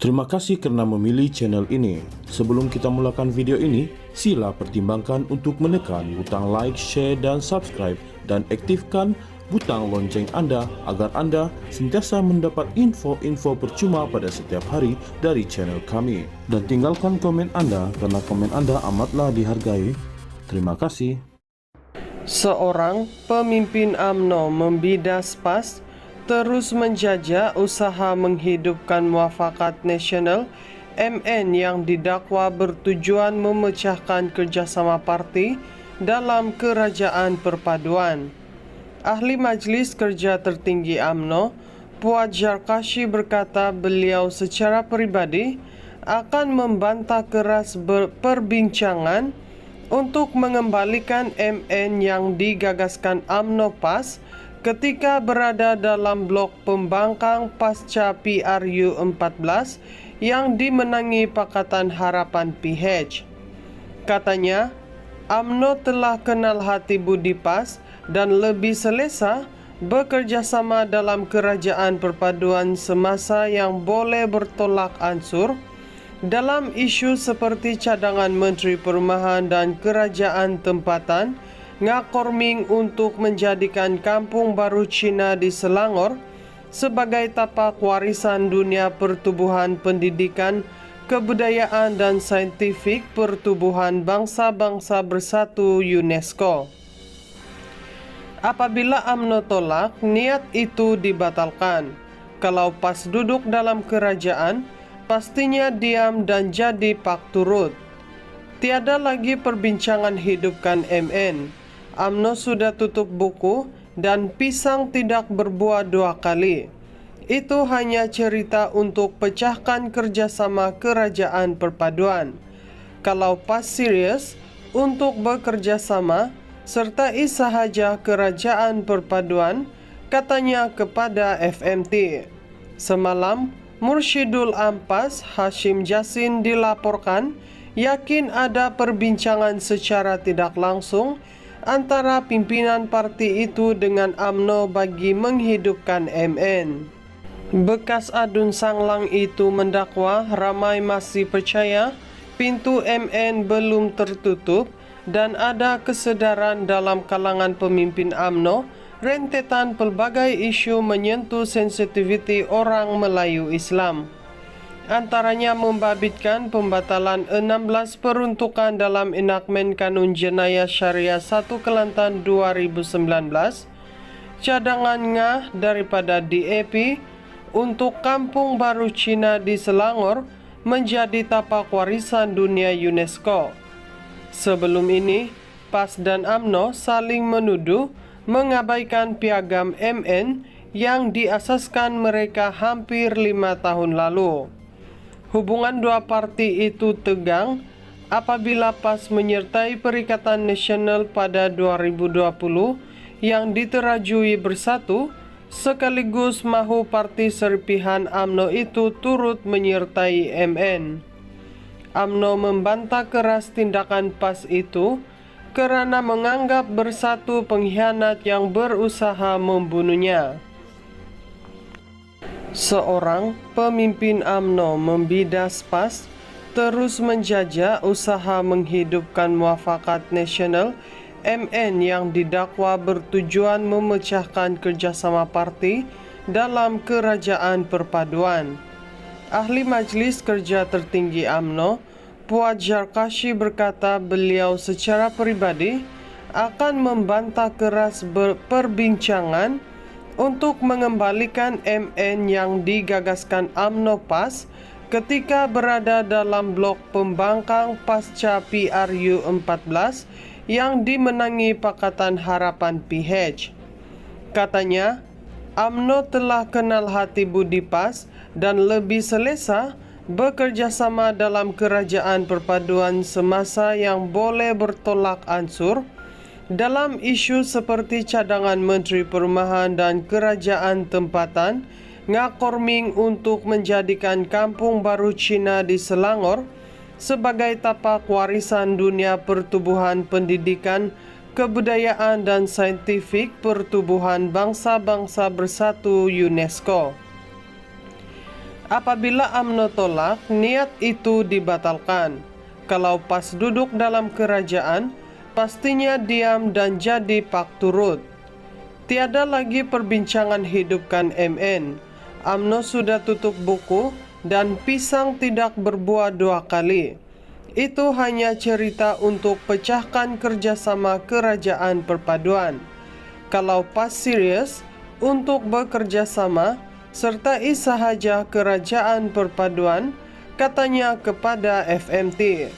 Terima kasih karena memilih channel ini. Sebelum kita mulakan video ini, sila pertimbangkan untuk menekan butang like, share, dan subscribe, dan aktifkan butang lonceng Anda agar Anda sentiasa mendapat info-info percuma pada setiap hari dari channel kami. Dan tinggalkan komen Anda karena komen Anda amatlah dihargai. Terima kasih. Seorang pemimpin UMNO membidas PAS terus menjajah usaha menghidupkan Muafakat Nasional MN yang didakwa bertujuan memecahkan kerjasama parti dalam kerajaan perpaduan. Ahli Majlis Kerja Tertinggi UMNO, Puat Zarkashi berkata beliau secara peribadi akan membantah keras perbincangan untuk mengembalikan MN yang digagaskan UMNO PAS ketika berada dalam blok pembangkang pasca PRU 14 yang dimenangi Pakatan Harapan PH. Katanya, UMNO telah kenal hati budi PAS dan lebih selesa bekerja sama dalam kerajaan perpaduan semasa yang boleh bertolak ansur dalam isu seperti cadangan Menteri Perumahan dan Kerajaan Tempatan Ngakorming untuk menjadikan Kampung Baru Cina di Selangor sebagai tapak warisan dunia pertubuhan pendidikan, kebudayaan dan saintifik pertubuhan bangsa-bangsa bersatu UNESCO. Apabila UMNO tolak, niat itu dibatalkan. Kalau PAS duduk dalam kerajaan, pastinya diam dan jadi pak turut. Tiada lagi perbincangan hidupkan MN. UMNO sudah tutup buku dan pisang tidak berbuah dua kali. Itu hanya cerita untuk pecahkan kerjasama kerajaan perpaduan. Kalau PAS serius untuk bekerja sama, sertai sahaja kerajaan perpaduan, katanya kepada FMT. Semalam, Mursyidul Ampas Hashim Jasin dilaporkan yakin ada perbincangan secara tidak langsung antara pimpinan parti itu dengan UMNO bagi menghidupkan MN. Bekas adun sanglang itu mendakwa ramai masih percaya pintu MN belum tertutup dan ada kesedaran dalam kalangan pemimpin UMNO rentetan pelbagai isu menyentuh sensitiviti orang Melayu Islam. Antaranya membabitkan pembatalan 16 peruntukan dalam enakmen Kanun Jenayah Syariah 1 Kelantan 2019, cadangan ngah daripada DAP untuk Kampung Baru Cina di Selangor menjadi tapak warisan dunia UNESCO. Sebelum ini, PAS dan UMNO saling menuduh mengabaikan piagam MN yang diasaskan mereka hampir 5 tahun lalu. Hubungan dua parti itu tegang apabila PAS menyertai Perikatan Nasional pada 2020 yang diterajui bersatu, sekaligus mahu parti serpihan UMNO itu turut menyertai MN. UMNO membantah keras tindakan PAS itu kerana menganggap bersatu pengkhianat yang berusaha membunuhnya. Seorang pemimpin UMNO membidas PAS terus menjajah usaha menghidupkan Muafakat Nasional MN yang didakwa bertujuan memecahkan kerjasama parti dalam kerajaan perpaduan. Ahli Majlis Kerja Tertinggi UMNO, Puat Zarkashi berkata beliau secara peribadi akan membantah keras perbincangan untuk mengembalikan MN yang digagaskan UMNO PAS ketika berada dalam blok pembangkang pasca PRU 14 yang dimenangi Pakatan Harapan PH. Katanya, UMNO telah kenal hati budi PAS dan lebih selesa bekerja sama dalam kerajaan perpaduan semasa yang boleh bertolak ansur dalam isu seperti cadangan Menteri Perumahan dan Kerajaan Tempatan Ngakorming untuk menjadikan Kampung Baru Cina di Selangor sebagai tapak warisan dunia pertubuhan pendidikan, kebudayaan dan saintifik pertubuhan bangsa-bangsa bersatu UNESCO. Apabila UMNO tolak, niat itu dibatalkan. Kalau pas duduk dalam kerajaan, pastinya diam dan jadi pak turut. Tiada lagi perbincangan hidupkan MN. UMNO sudah tutup buku dan pisang tidak berbuah dua kali. Itu hanya cerita untuk pecahkan kerjasama kerajaan perpaduan. Kalau pas serius untuk bekerja sama, sertai sahaja kerajaan perpaduan, katanya kepada FMT.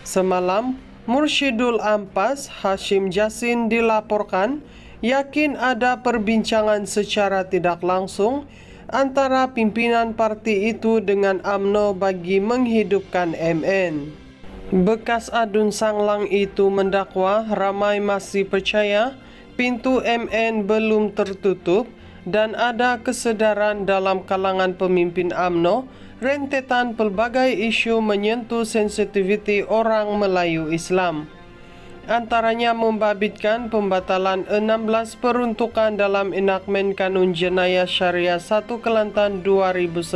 Semalam, Mursyidul Ampas Hashim Jasin dilaporkan yakin ada perbincangan secara tidak langsung antara pimpinan parti itu dengan UMNO bagi menghidupkan MN. Bekas adun sanglang itu mendakwa ramai masih percaya pintu MN belum tertutup dan ada kesedaran dalam kalangan pemimpin UMNO rentetan pelbagai isu menyentuh sensitiviti orang Melayu Islam. Antaranya membabitkan pembatalan 16 peruntukan dalam enakmen Kanun Jenayah Syariah 1 Kelantan 2019,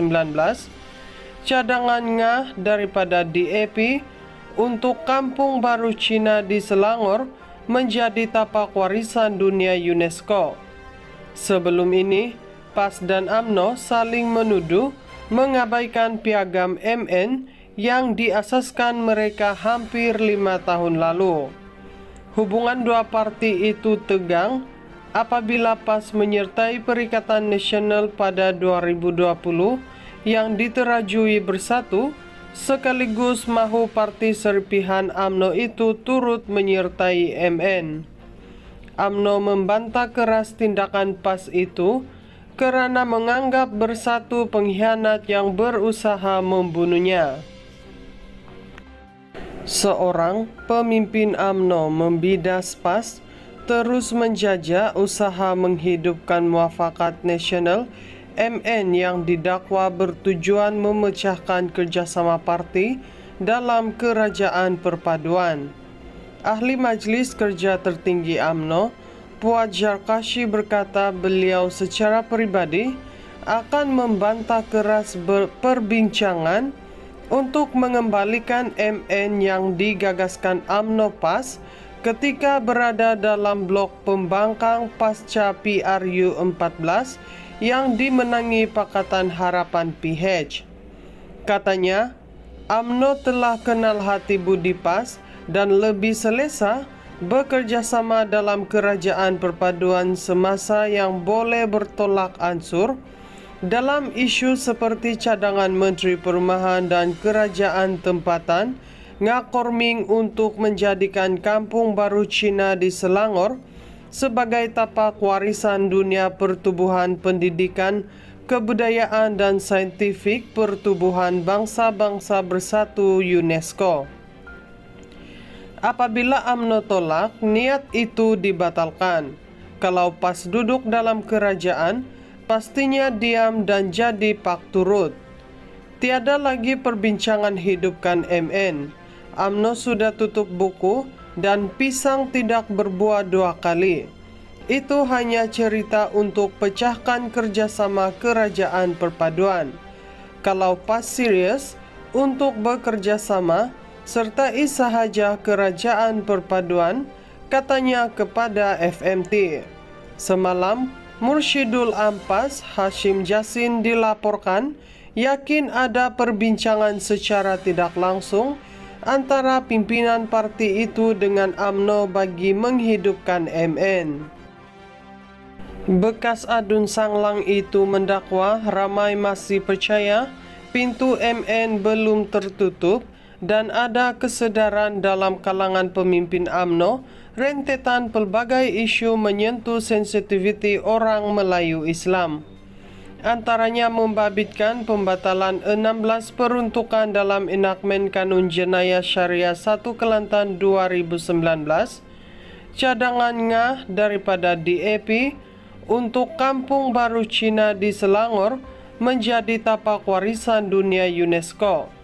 cadangan ngah daripada DAP untuk Kampung Baru Cina di Selangor menjadi tapak warisan dunia UNESCO. Sebelum ini, PAS dan UMNO saling menuduh mengabaikan piagam MN yang diasaskan mereka hampir 5 tahun lalu. Hubungan dua parti itu tegang apabila PAS menyertai Perikatan Nasional pada 2020 yang diterajui bersatu, sekaligus mahu parti serpihan UMNO itu turut menyertai MN. UMNO membantah keras tindakan PAS itu kerana menganggap bersatu pengkhianat yang berusaha membunuhnya. Seorang pemimpin UMNO membidas PAS terus menjajah usaha menghidupkan Muafakat Nasional MN yang didakwa bertujuan memecahkan kerjasama parti dalam kerajaan perpaduan. Ahli Majlis Kerja Tertinggi UMNO, Puat Zarkashi berkata beliau secara peribadi akan membantah keras perbincangan untuk mengembalikan MN yang digagaskan UMNO PAS ketika berada dalam blok pembangkang pasca PRU 14 yang dimenangi Pakatan Harapan PH. Katanya, UMNO telah kenal hati budi PAS dan lebih selesa bekerjasama dalam kerajaan perpaduan semasa yang boleh bertolak ansur dalam isu seperti cadangan Menteri Perumahan dan Kerajaan Tempatan ngakorming untuk menjadikan Kampung Baru Cina di Selangor sebagai tapak warisan dunia pertubuhan pendidikan, kebudayaan dan saintifik pertubuhan bangsa-bangsa bersatu UNESCO. Apabila UMNO tolak, niat itu dibatalkan. Kalau PAS duduk dalam kerajaan, pastinya diam dan jadi pak turut. Tiada lagi perbincangan hidupkan MN. UMNO sudah tutup buku dan pisang tidak berbuah dua kali. Itu hanya cerita untuk pecahkan kerjasama kerajaan perpaduan. Kalau PAS serius untuk bekerja sama, sertai sahaja kerajaan perpaduan, katanya kepada FMT. Semalam, Mursyidul Ampas Hashim Jasin dilaporkan yakin ada perbincangan secara tidak langsung antara pimpinan parti itu dengan UMNO bagi menghidupkan MN. Bekas adun sanglang itu mendakwa ramai masih percaya pintu MN belum tertutup dan ada kesedaran dalam kalangan pemimpin UMNO rentetan pelbagai isu menyentuh sensitiviti orang Melayu Islam. Antaranya membabitkan pembatalan 16 peruntukan dalam enakmen Kanun Jenayah Syariah 1 Kelantan 2019, cadangan ngah daripada DAP untuk Kampung Baru Cina di Selangor menjadi tapak warisan dunia UNESCO.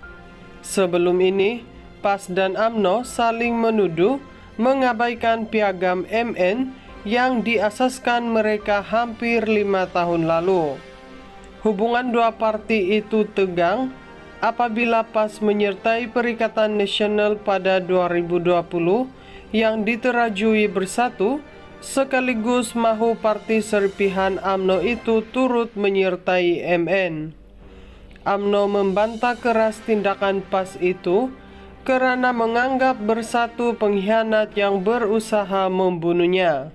Sebelum ini, PAS dan UMNO saling menuduh mengabaikan piagam MN yang diasaskan mereka hampir 5 tahun lalu. Hubungan dua parti itu tegang apabila PAS menyertai Perikatan Nasional pada 2020 yang diterajui bersatu, sekaligus mahu parti serpihan UMNO itu turut menyertai MN. UMNO membantah keras tindakan PAS itu karena menganggap bersatu pengkhianat yang berusaha membunuhnya.